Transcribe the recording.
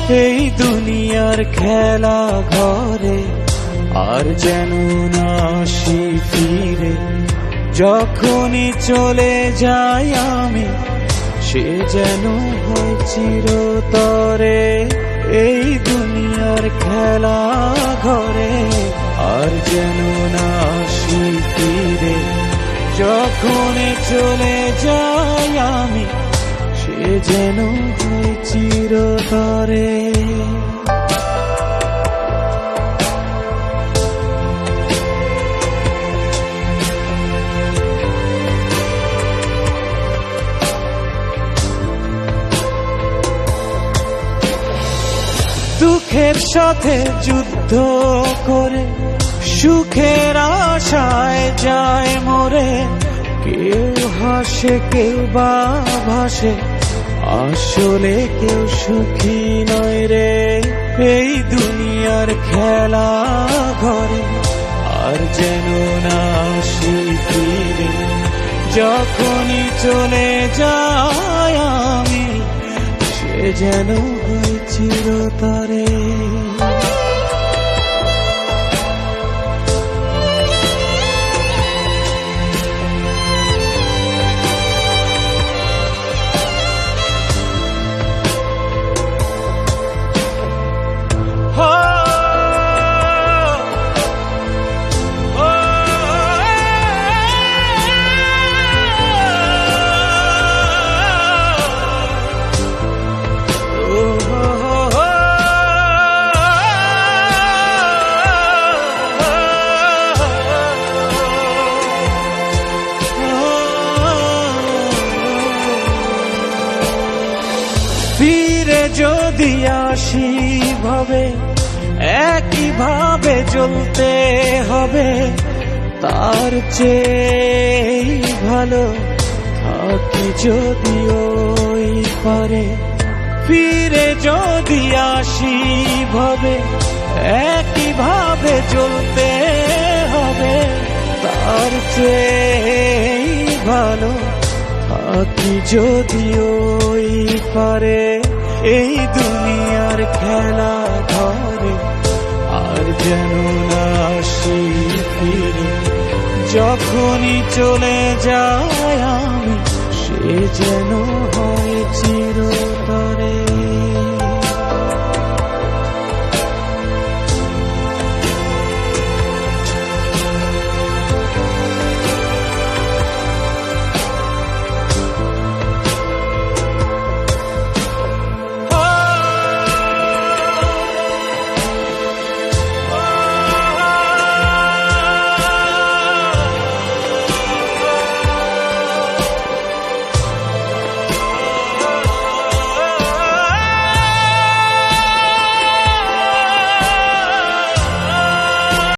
এই দুনিয়ার খেলা ঘরে আর যেন না আসি ফিরে। যখনই চলে যাই আমি, সে যেন হয় চিরতরে। এই দুনিয়ার খেলা ঘরে আর যেন না আসি ফিরে। যখনই চলে যাই আমি, সে যেন হয় চিরতরে। দুঃখের সাথে যুদ্ধ করে সুখের আশায় যায় মরে। কেউ হাসে কেউ বা ভাসে, আসলে কেউ সুখী নয় রে। এই দুনিয়ার খেলা ঘরে আর যেন না আসি ফিরে। যখনই চলে যায় আমি, সে যেন হয় চিরতরে। ফিরে যদি আসি ভাবে, একই ভাবে চলতে হবে। তার চেয়ে ভালো থাকি যদি ওই পারে। ফিরে যদি আসি ভাবে, একই ভাবে চলতে হবে। তার চেয়ে ভালো থাকি যদি ওই পারে। এই দুনিয়ার খেলা ঘরে আর যেন না আসি ফিরে। যখনই চলে যায় আমি, সে যেন হয় চির